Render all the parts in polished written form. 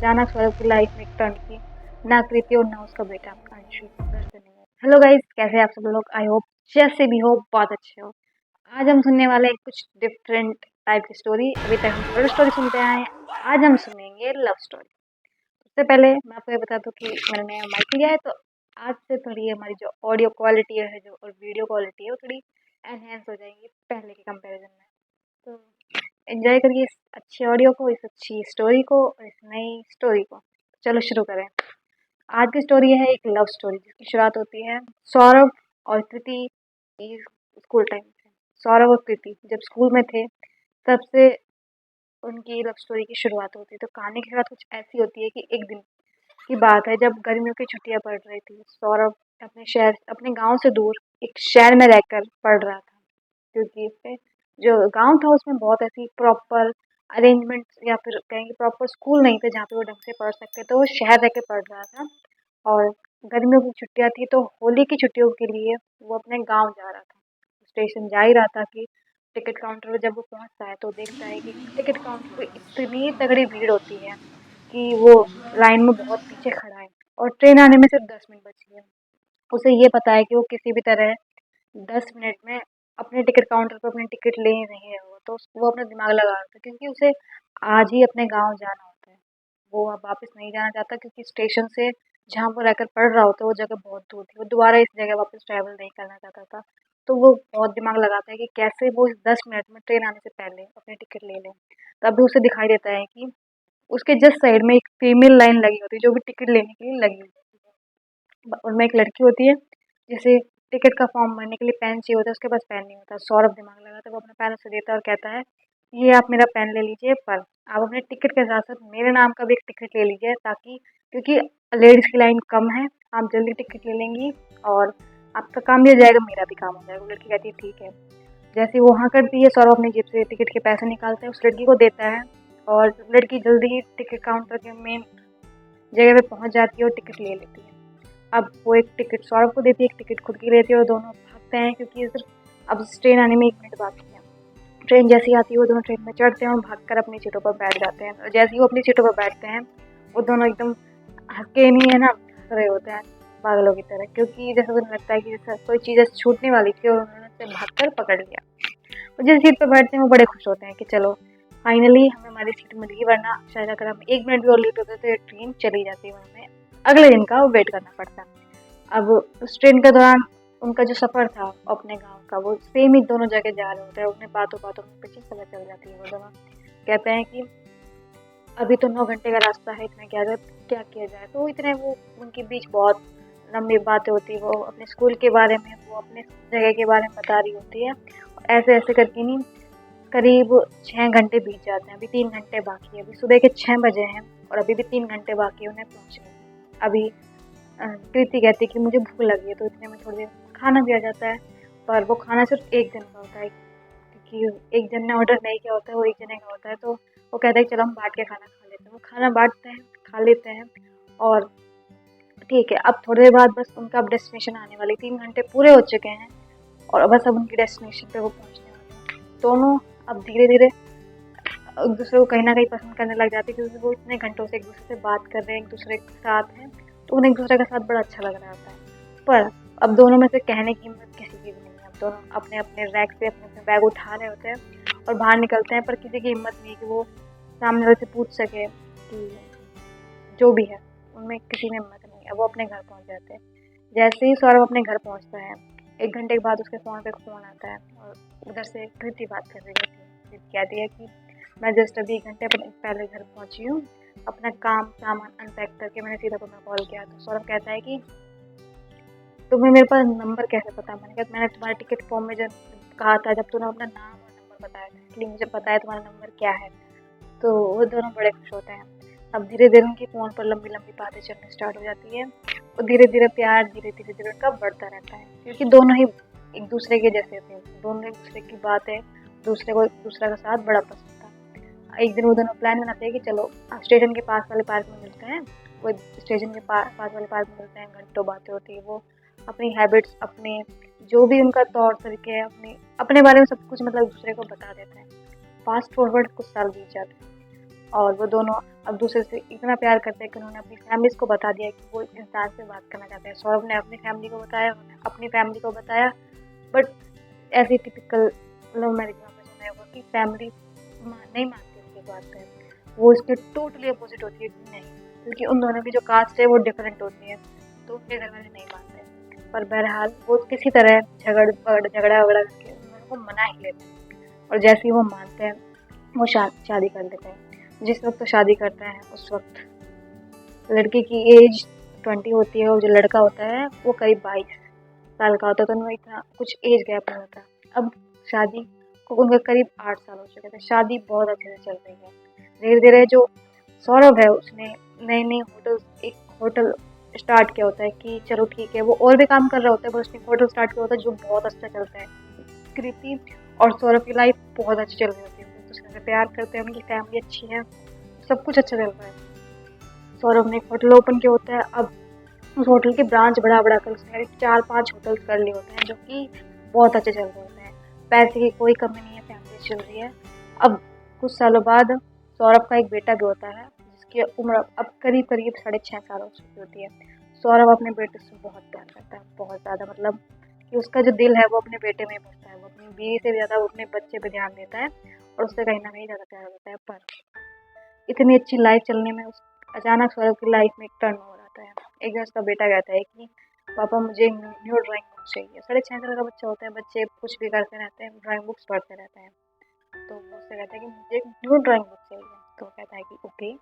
अचानक सौरभ की लाइफ में एक टर्न की, ना कृति और ना उसका बेटा अंशु घर से नहीं है। हेलो गाइस, कैसे हैं आप सब लोग? आई होप जैसे भी हो बहुत अच्छे हो। आज हम सुनने वाले हैं कुछ डिफरेंट टाइप की स्टोरी। अभी तक हम हॉरर स्टोरी सुनते आए हैं, आज हम सुनेंगे लव स्टोरी। सबसे पहले मैं आपको ये बता दूं कि मैंने नया माइक लिया है, तो आज से थोड़ी हमारी जो ऑडियो क्वालिटी है जो और वीडियो क्वालिटी है वो थोड़ी एनहेंस हो जाएंगी पहले के कंपैरिजन में। तो एंजॉय करिए इस अच्छी ऑडियो को, इस अच्छी स्टोरी को और इस नई स्टोरी को। चलो शुरू करें। आज की स्टोरी है एक लव स्टोरी जिसकी शुरुआत होती है सौरभ और कृति की स्कूल टाइम से। सौरभ और कृति जब स्कूल में थे तब से उनकी लव स्टोरी की शुरुआत होती है। तो कहानी की शुरुआत कुछ ऐसी होती है कि एक दिन की बात है जब गर्मियों की छुट्टियां पड़ रही थी। सौरभ अपने गांव से दूर एक शहर में रहकर पढ़ रहा था, क्योंकि इसमें जो गांव था उसमें बहुत ऐसी प्रॉपर अरेंजमेंट या फिर कहेंगे प्रॉपर स्कूल नहीं थे जहाँ पे वो ढंग से पढ़ सकते। तो वो शहर रह के पढ़ रहा था और गर्मियों की छुट्टियां थी, तो होली की छुट्टियों के लिए वो अपने गांव जा रहा था। स्टेशन जा ही रहा था कि टिकट काउंटर पर जब वो पहुंचता है तो देखता है कि टिकट काउंटर पे इतनी तगड़ी भीड़ होती है कि वो लाइन में बहुत पीछे खड़ा है और ट्रेन आने में सिर्फ 10 मिनट बची है। उसे ये पता है कि वो किसी भी तरह 10 मिनट में अपने टिकट काउंटर पर अपनी टिकट ले ही नहीं है। वो अपना दिमाग लगा रहा था क्योंकि उसे आज ही अपने गांव जाना होता है। वो अब वापस नहीं जाना चाहता क्योंकि स्टेशन से जहाँ वो रहकर पढ़ रहा होता है वो जगह बहुत दूर थी। वो दोबारा इस जगह वापस ट्रैवल नहीं करना चाहता था। तो वो बहुत दिमाग लगाता है कि कैसे वो इस 10 मिनट में ट्रेन आने से पहले अपनी टिकट ले लें। तभी उसे दिखाई देता है कि उसके जस्ट साइड में एक फीमेल लाइन लगी होती है जो भी टिकट लेने के लिए लगी होती है। उनमें एक लड़की होती है जिसे टिकट का फॉर्म भरने के लिए पेन चाहिए होता है, उसके पास पेन नहीं होता। सौरभ दिमाग लगाता है, वो अपना पेन उसे देता है और कहता है ये आप मेरा पेन ले लीजिए, पर आप अपने टिकट के साथ साथ मेरे नाम का भी एक टिकट ले लीजिए, ताकि क्योंकि लेडीज की लाइन कम है, आप जल्दी टिकट ले लेंगी और आपका काम भी हो जाएगा, मेरा भी काम हो जाएगा। वो लड़की कहती है ठीक है। जैसे वो हाँ करती है, सौरभ अपनी जेब से टिकट के पैसे निकालता है, उस लड़की को देता है और लड़की जल्दी ही टिकट काउंटर के मेन जगह पे पहुंच जाती है और टिकट ले लेती है। अब वो एक टिकट सौरभ को देती है, एक टिकट खुद की लेती है और दोनों भागते हैं क्योंकि सिर्फ अब ट्रेन आने में 1 मिनट बाकी है। ट्रेन जैसे ही आती है वो दोनों ट्रेन में चढ़ते हैं और भागकर अपनी सीटों पर बैठ जाते हैं। और जैसे ही वो अपनी सीटों पर बैठते हैं वो दोनों एकदम हँसके नहीं है ना, हंस रहे होते हैं पागलों की तरह, क्योंकि जैसे उन्हें लगता है कि जैसे कोई चीज़ ऐसे छूटने वाली थी और उन्होंने उसे भागकर पकड़ लिया। और जिस सीट पर बैठते हैं वो बड़े खुश होते हैं कि चलो फाइनली हमें हमारी सीट मिल गई, वरना शायद अगर हम 1 मिनट भी और लेट होते तो ये ट्रेन चली जाती है, हमें अगले दिन का वेट करना पड़ता। अब उस ट्रेन के दौरान उनका जो सफ़र था अपने गांव का वो सेम ही दोनों जगह जा रहे होते हैं। उन्हें बातों बातों में पीछे पता चल जाती है। वो दोनों कहते हैं कि अभी तो 9 घंटे का रास्ता है, इतना क्या किया जाए। तो इतने वो उनके बीच बहुत लंबी बातें होती है। वो अपने स्कूल के बारे में, वो अपने जगह के बारे में बता रही होती है। ऐसे ऐसे करके नहीं करीब 6 घंटे बीत जाते हैं। अभी 3 घंटे बाकी है, अभी सुबह के 6 बजे हैं और अभी भी 3 घंटे बाकी है उन्हें पहुँचने। अभी कृति कहती है कि मुझे भूख लगी है, तो इतने में थोड़ी देर खाना भी आ जाता है। पर वो खाना सिर्फ एक जन का होता है क्योंकि एक जन ने ऑर्डर नहीं किया होता है, वो एक जने का होता है। तो वो कहता है चलो हम बांट के खाना खा लेते हैं। वो खाना बांटते हैं, खा लेते हैं और ठीक है। अब थोड़ी देर बाद बस उनका अब डेस्टिनेशन आने वाली, 3 घंटे पूरे हो चुके हैं और बस अब उनकी डेस्टिनेशन पे वो पहुंचने वाले हैं। दोनों अब धीरे धीरे एक दूसरे को कहीं ना कहीं पसंद करने लग जाते हैं क्योंकि वो इतने घंटों से एक दूसरे से बात कर रहे हैं, एक दूसरे के साथ हैं, तो उन्हें एक दूसरे के साथ बड़ा अच्छा लग रहा होता है। पर अब दोनों में से कहने की हिम्मत किसी की भी नहीं है। अब दोनों अपने अपने रैक से अपने अपने बैग उठा रहे होते हैं और बाहर निकलते हैं, पर किसी की हिम्मत नहीं कि वो सामने वाले से पूछ सके कि जो भी है, उनमें किसी में हिम्मत नहीं है। अब वो अपने घर पहुंच जाते हैं। जैसे ही सौरभ अपने घर पहुंचता है, 1 घंटे के बाद उसके फ़ोन पे फ़ोन आता है और उधर से कृति बात कर रही होती है। कृति कहती है कि मैं जस्ट अभी 1 घंटे पहले घर पहुंची हूँ, अपना काम सामान अनपैक करके मैंने सीधा तुम्हें कॉल किया। तो सौरभ कहता है कि तुम्हें मेरे पास नंबर कैसे पता? मैंने कहा मैंने तुम्हारे टिकट फॉर्म में जो कहा था, जब तूने अपना नाम और नंबर बताया था, इसलिए मुझे पता है तुम्हारा नंबर क्या है। तो वो दोनों बड़े खुश होते हैं। अब धीरे धीरे उनकी फ़ोन पर लंबी लंबी बातें चलनी स्टार्ट हो जाती है और धीरे धीरे प्यार धीरे धीरे उनका बढ़ता रहता है क्योंकि दोनों ही एक दूसरे के जैसे थे। दोनों एक दूसरे की बातें, दूसरे को एक दूसरे का साथ बड़ा पसंद था। एक दिन वो दोनों प्लान बनाते हैं कि चलो स्टेशन के पास वाले पार्क में मिलते हैं। वो स्टेशन के पास वाले पार्क में मिलते हैं, घंटों बातें होती है। वो अपनी हैबिट्स, अपने जो भी उनका तौर तरीके है, अपने बारे में सब कुछ मतलब एक दूसरे को बता देते हैं। फास्ट फॉरवर्ड कुछ साल बीत जाते हैं। और वो दोनों अब दूसरे से इतना प्यार करते हैं कि उन्होंने अपनी फैमिलीज़ को बता दिया कि वो इस इंसान से बात करना चाहते हैं। सौरभ ने अपनी फैमिली को बताया, उन्होंने अपनी फैमिली को बताया, बट ऐसी टिपिकल लव मैरिज में आपने सुना होगा कि फैमिली नहीं मानती उसकी बात पे, वो इसके टोटली अपोजिट होती है कि नहीं, क्योंकि उन दोनों की जो कास्ट है वो डिफरेंट होती है, तो उनके घर वाले नहीं मानते। पर बहरहाल वो किसी तरह झगड़ा वगड़ा करके उन दोनों को मना ही लेते हैं, और जैसे ही वो मानते हैं वो शादी कर लेते हैं। जिस वक्त तो शादी करते हैं उस वक्त लड़की की एज 20 होती है और जो लड़का होता है वो करीब 22 साल का होता है, तो उनमें इतना कुछ एज गैप नहीं होता। अब शादी को उनके करीब 8 साल हो चुके थे, शादी बहुत अच्छे से चल रही है। धीरे धीरे जो सौरभ है उसने नई नई एक होटल स्टार्ट किया होता है कि चलो ठीक है, वो और भी काम कर रहा होता है, पर उसने एक होटल स्टार्ट किया होता है जो बहुत अच्छा चलता है। कृति और सौरभ की लाइफ बहुत अच्छी चल रही होती है, वो दूसरे से प्यार करते हैं, उनकी फैमिली अच्छी है, सब कुछ अच्छा चल रहा है। सौरभ ने एक होटल ओपन किया होता है। अब उस होटल के ब्रांच बढ़ा कर उसने 4-5 होटल कर लिए होते हैं, जो कि बहुत अच्छे चल रहे होते हैं। पैसे की कोई कमी नहीं है, फैमिली चल रही है। अब कुछ सालों बाद सौरभ का एक बेटा भी होता है, जिसकी उम्र अब करीब करीब 6.5 साल हो चुकी होती है। सौरभ अपने बेटे से बहुत प्यार करता है, बहुत ज़्यादा, मतलब कि उसका जो दिल है वो अपने बेटे में ही बसता है। वो अपनी बीवी से ज़्यादा वो अपने बच्चे पे ध्यान देता है और उससे कहीं ना कहीं ज़्यादा प्यार होता है। पर इतनी अच्छी लाइफ चलने में उस अचानक सौरभ की लाइफ में एक टर्न हो जाता है। एक दिन उसका बेटा कहता है कि पापा मुझे न्यू ड्राइंग बुक चाहिए। 6.5 साल का बच्चा होता है, बच्चे कुछ भी करते रहते हैं, ड्राइंग बुक्स पढ़ते रहते हैं। तो वो उससे कहता है कि मुझे एक न्यू ड्राइंग बुक चाहिए। तो वो कहता है कि ओके,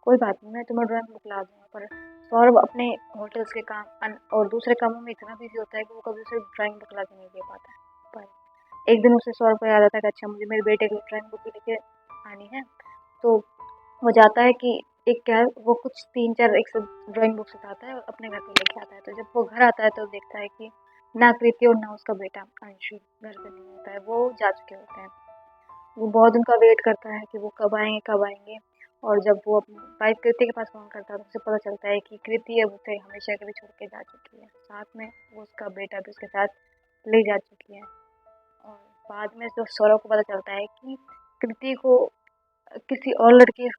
कोई बात नहीं, मैं तुम्हें ड्राइंग बुक ला दूंगा। पर सौरभ अपने होटल्स के काम और दूसरे कामों में इतना बिजी होता है कि वो कभी उसे ड्राइंग बुक ला के नहीं दे पाता है। पर एक दिन उसे सौरभ को याद आता है कि अच्छा मुझे मेरे बेटे की ड्राइंग बुक भी लेके आनी है। तो वो जाता है कि एक क्या है, वो कुछ 3-4 एक ड्राइंग बुक्स उठाता है और अपने घर पे लेके आता है। तो जब वो घर आता है तो देखता है कि ना कृति और ना उसका बेटा अंशु घर पे नहीं होता है, वो जा चुके होते हैं। वो बहुत उनका वेट करता है कि वो कब आएंगे कब आएंगे। और जब वो अपनी वाइफ कृति के पास फ़ोन करता है तो उसे पता चलता है कि कृति अब उसे हमेशा के लिए छोड़ के जा चुकी है, साथ में वो उसका बेटा भी उसके साथ ले जा चुकी है। और बाद में जो सौरभ को पता चलता है कि कृति को किसी और लड़की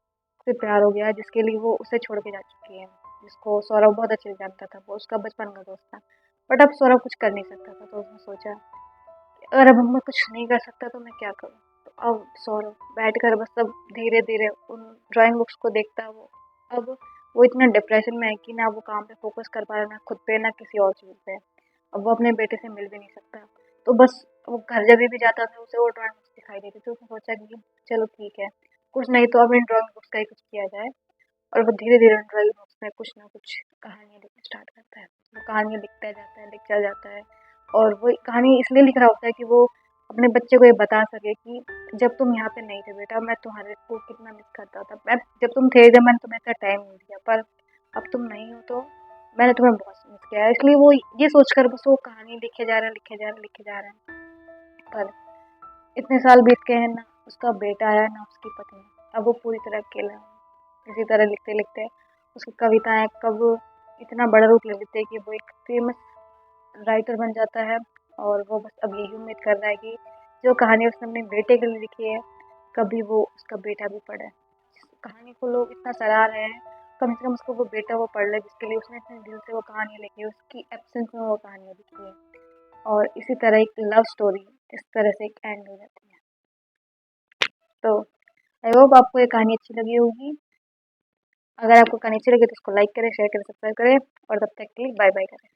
से प्यार हो गया, जिसके लिए वो उसे छोड़ के जा चुकी है, जिसको सौरभ बहुत अच्छे से जानता था, वो उसका बचपन का दोस्त था। बट अब सौरभ कुछ कर नहीं सकता था, तो उसने सोचा कि अगर अब मैं कुछ नहीं कर सकता तो मैं क्या करूँ। तो अब सौरभ बैठ कर बस अब धीरे धीरे उन ड्राइंग बुक्स को देखता है। वो अब वो इतना डिप्रेशन में है कि ना वो काम पे फोकस कर पा रहा है, ना खुद पे, ना किसी और चीज़ पे। अब वो अपने बेटे से मिल भी नहीं सकता, तो बस वो घर जब भी जाता था उसे वो ड्राइंग बुक्स दिखाई देती थी। उसने सोचा कि चलो ठीक है, कुछ नहीं तो अब इन ड्राइंग बुक्स का ही कुछ किया जाए। और वो धीरे धीरे ड्राइंग बुक्स में कुछ ना कुछ कहानियाँ लिखना स्टार्ट करता है। वो कहानियाँ लिखता जाता है, लिखता जाता है। और वो कहानी इसलिए लिख रहा होता है कि वो अपने बच्चे को ये बता सके कि जब तुम यहाँ पे नहीं थे बेटा, मैं तुम्हारे को कितना मिस करता था। मैं जब तुम थे जब मैंने तुम्हें इतना टाइम नहीं दिया, पर अब तुम नहीं हो तो मैंने तुम्हें बहुत मिस किया है। इसलिए वो ये सोचकर बस वो कहानी लिखे जा रहे हैं, लिखे जा रहे हैं, लिखे जा रहे हैं। पर इतने साल बीत गए हैं, ना उसका बेटा है ना उसकी पत्नी। अब वो पूरी तरह अकेला है। इसी तरह लिखते लिखते उसकी कविताएं कब इतना बड़ा रूप ले लेती है कि वो एक फेमस राइटर बन जाता है। और वो बस अब यही उम्मीद कर रहा है कि जो कहानी उसने अपने बेटे के लिए लिखी है, कभी वो उसका बेटा भी पढ़े। कहानी को लोग इतना सराह रहे हैं, कम से कम उसको वो बेटा वो पढ़ ले जिसके लिए उसने इतने दिल से वो कहानी लिखी है, उसकी एब्सेंस में वो कहानी लिखी है। और इसी तरह एक लव स्टोरी इस तरह से एक एंड हो जाती है। तो आई होप आपको ये कहानी अच्छी लगी होगी। अगर आपको कहानी अच्छी लगी तो इसको लाइक करें, शेयर करें, सब्सक्राइब करें, और तब तक के लिए बाय बाय करें।